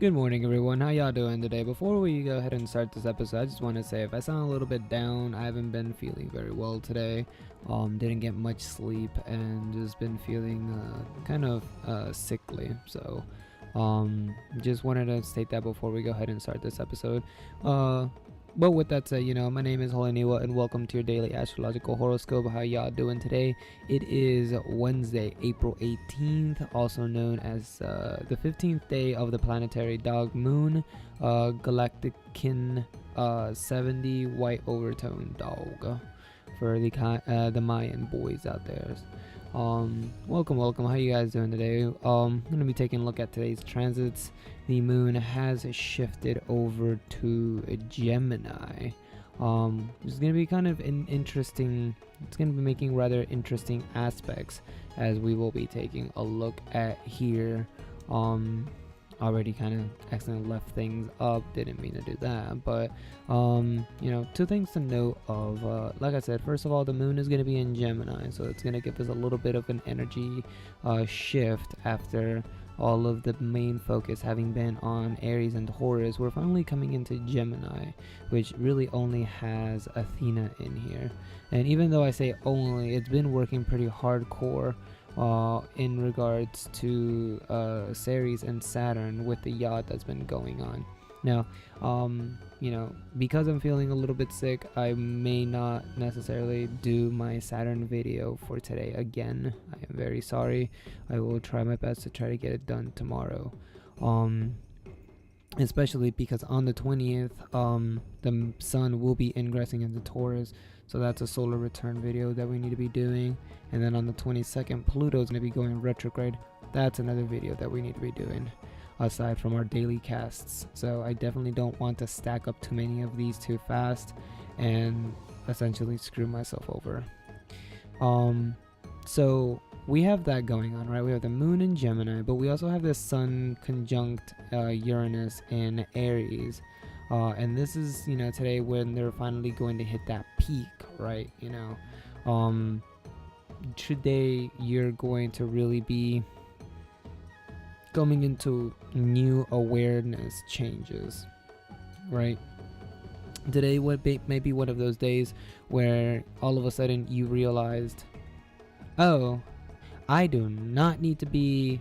Good morning, everyone. How y'all doing today? Before we go ahead and start this episode, I just want to say if I sound a little bit down, I haven't been feeling very well today. Didn't get much sleep and just been feeling kind of sickly. So, just wanted to state that before we go ahead and start this episode. But with that said, my name is HolyNiwa and welcome to your daily astrological horoscope. How y'all doing today? It is Wednesday, April 18th, also known as the 15th day of the planetary dog moon, Galactican 70 white overtone dog for the Mayan boys out there. Welcome. How you guys doing today? I'm gonna be taking a look at today's transits. The moon has shifted over to Gemini. It's gonna be kind of interesting. It's gonna be making rather interesting aspects as we will be taking a look at here. Already kind of accidentally left things up, didn't mean to do that, but two things to note of, like I said, first of all, the moon is going to be in Gemini, so it's going to give us a little bit of an energy shift after all of the main focus having been on Aries and Taurus. We're finally coming into Gemini, which really only has Athena in here, and even though I say only, it's been working pretty hardcore in regards to Ceres and Saturn with the yacht that's been going on. Now, because I'm feeling a little bit sick, I may not necessarily do my Saturn video for today again. I am very sorry. I will try my best to try to get it done tomorrow. Especially because on the 20th, the sun will be ingressing into Taurus, so that's a solar return video that we need to be doing. And then on the 22nd, Pluto is going to be going retrograde. That's another video that we need to be doing aside from our daily casts. So I definitely don't want to stack up too many of these too fast and essentially screw myself over. So we have that going on, right? We have the moon in Gemini, but we also have the sun conjunct Uranus in Aries. And this is, today when they're finally going to hit that peak, right? Today you're going to really be coming into new awareness changes, right? Today may be one of those days where all of a sudden you realized, oh, I do not need to be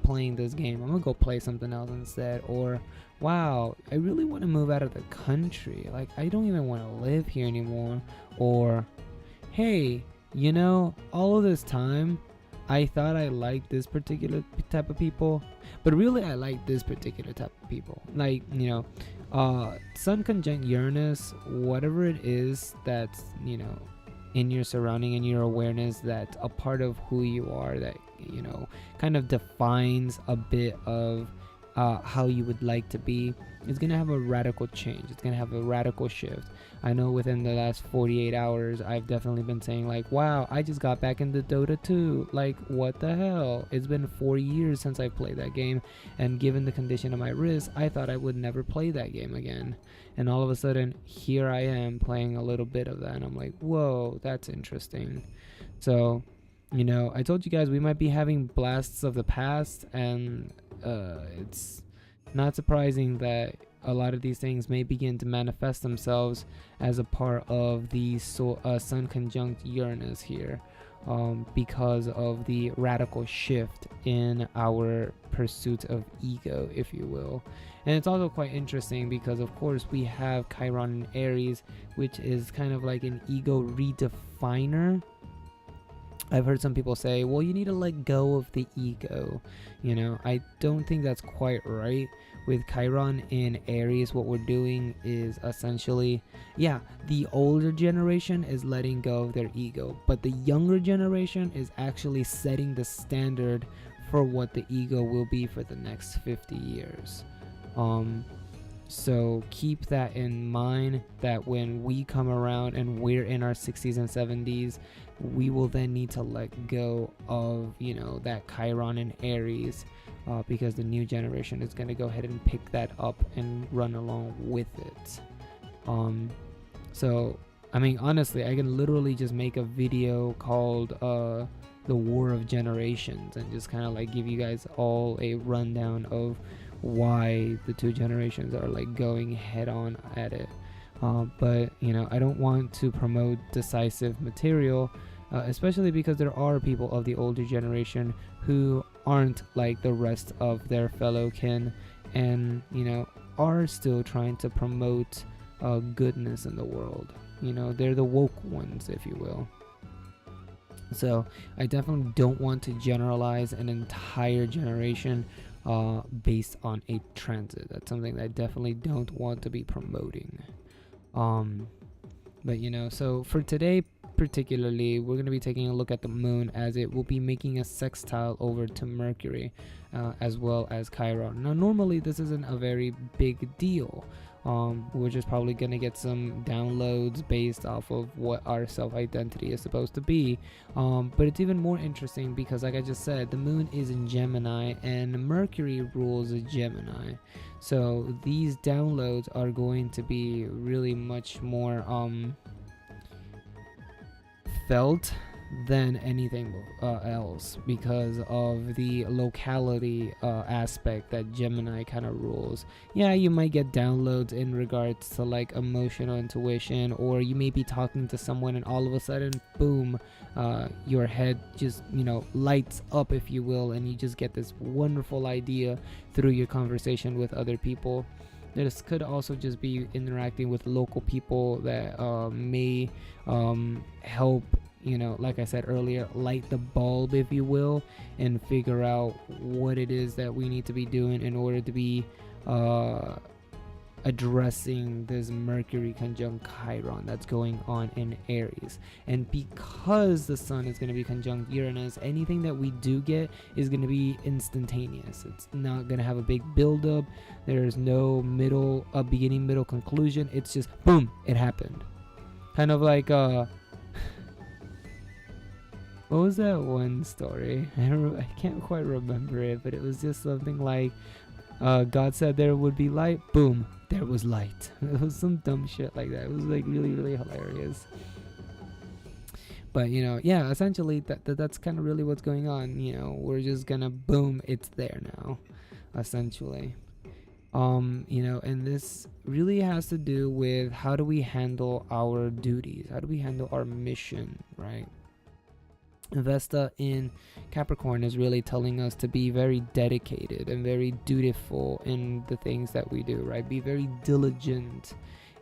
playing this game. I'm gonna go play something else instead. Or, wow, I really want to move out of the country. Like, I don't even want to live here anymore. Or, hey, all of this time, I thought I liked this particular type of people, but really I like this particular type of people. Like, Sun conjunct Uranus, whatever it is that's, in your surrounding and your awareness, that's a part of who you are, that kind of defines a bit of how you would like to be. It's gonna have a radical change. It's gonna have a radical shift. I know within the last 48 hours I've definitely been saying, like, wow, I just got back into Dota 2. Like, what the hell? It's been 4 years since I played that game, and given the condition of my wrist, I thought I would never play that game again. And all of a sudden, here I am playing a little bit of that, and I'm like, whoa, that's interesting. So, I told you guys we might be having blasts of the past, and it's not surprising that a lot of these things may begin to manifest themselves as a part of the sun conjunct Uranus here, because of the radical shift in our pursuit of ego, if you will. And it's also quite interesting because, of course, we have Chiron in Aries, which is kind of like an ego redefiner. I've heard some people say, well, you need to let go of the ego. I don't think that's quite right. With Chiron in Aries, what we're doing is essentially, the older generation is letting go of their ego, but the younger generation is actually setting the standard for what the ego will be for the next 50 years. So keep that in mind, that when we come around and we're in our 60s and 70s, we will then need to let go of, that Chiron in Aries, because the new generation is going to go ahead and pick that up and run along with it. So, I mean, honestly, I can literally just make a video called the War of Generations and just kind of like give you guys all a rundown of why the two generations are like going head on at it. But you know, I don't want to promote decisive material, especially because there are people of the older generation who aren't like the rest of their fellow kin, and you know, are still trying to promote goodness in the world. You know, they're the woke ones, if you will. So I definitely don't want to generalize an entire generation based on a transit. That's something that I definitely don't want to be promoting. But you know, so for today particularly, we're going to be taking a look at the moon, as it will be making a sextile over to Mercury, as well as Chiron. Now normally this isn't a very big deal. We're just probably gonna get some downloads based off of what our self-identity is supposed to be, but it's even more interesting because, like I just said, the moon is in Gemini and Mercury rules Gemini, so these downloads are going to be really much more felt than anything else, because of the locality aspect that Gemini kind of rules. Yeah, you might get downloads in regards to like emotional intuition, or you may be talking to someone and all of a sudden, boom, your head just, you know, lights up, if you will, and you just get this wonderful idea through your conversation with other people. This could also just be interacting with local people that may help, you know, like I said earlier, light the bulb, if you will, and figure out what it is that we need to be doing in order to be addressing this Mercury conjunct Chiron that's going on in Aries. And because the sun is going to be conjunct Uranus, anything that we do get is going to be instantaneous. It's not going to have a big build-up. There's no beginning, middle, conclusion. It's just boom, it happened. Kind of like what was that one story? I can't quite remember it, but it was just something like, God said there would be light, boom, there was light. It was some dumb shit like that. It was like really, really hilarious. But you know, yeah, essentially that's kind of really what's going on. You know, we're just gonna boom, it's there now, essentially. You know, and this really has to do with how do we handle our duties, how do we handle our mission, right? Vesta in Capricorn is really telling us to be very dedicated and very dutiful in the things that we do, right? Be very diligent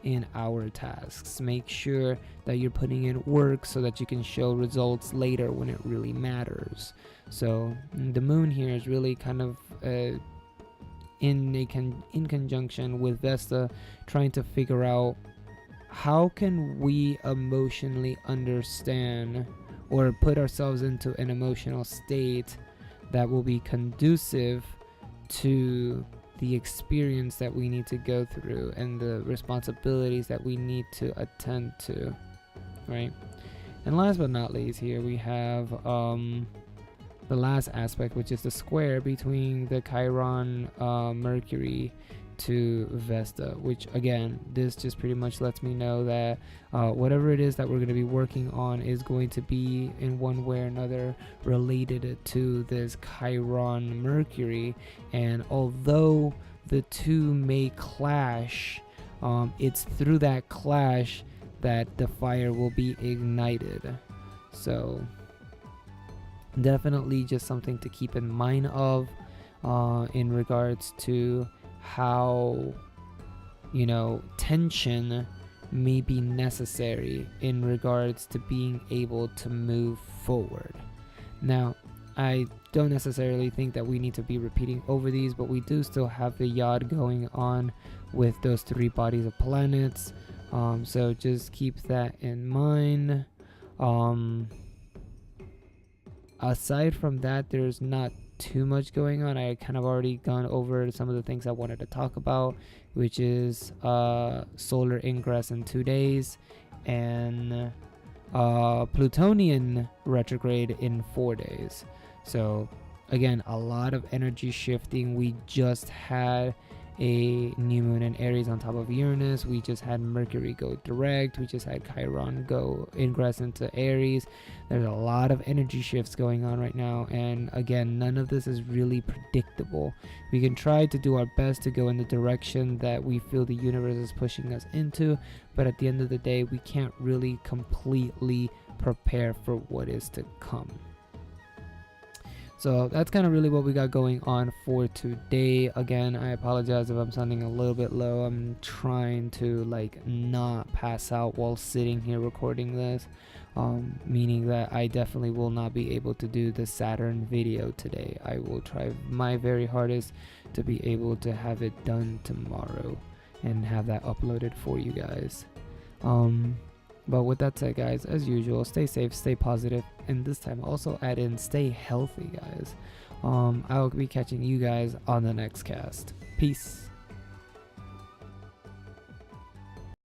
in our tasks. Make sure that you're putting in work so that you can show results later when it really matters. So the moon here is really kind of in conjunction with Vesta, trying to figure out how can we emotionally understand or put ourselves into an emotional state that will be conducive to the experience that we need to go through and the responsibilities that we need to attend to, right? And last but not least, here we have the last aspect, which is the square between the Chiron Mercury to Vesta, which again, this just pretty much lets me know that whatever it is that we're going to be working on is going to be in one way or another related to this Chiron Mercury. And although the two may clash, it's through that clash that the fire will be ignited. So definitely just something to keep in mind of in regards to how, you know, tension may be necessary in regards to being able to move forward. Now, I don't necessarily think that we need to be repeating over these, but we do still have the yod going on with those three bodies of planets, so just keep that in mind. Aside from that, there's not too much going on. I kind of already gone over some of the things I wanted to talk about, which is solar ingress in 2 days and Plutonian retrograde in 4 days. So again, a lot of energy shifting. We just had a new moon in Aries on top of Uranus. We just had Mercury go direct. We just had Chiron go ingress into Aries. There's a lot of energy shifts going on right now, and again, none of this is really predictable. We can try to do our best to go in the direction that we feel the universe is pushing us into, but at the end of the day, we can't really completely prepare for what is to come. So that's kind of really what we got going on for today. Again, I apologize if I'm sounding a little bit low. I'm trying to like not pass out while sitting here recording this, meaning that I definitely will not be able to do the Saturn video today. I will try my very hardest to be able to have it done tomorrow and have that uploaded for you guys. But with that said, guys, as usual, stay safe, stay positive, and this time also add in stay healthy, guys. I'll be catching you guys on the next cast. Peace.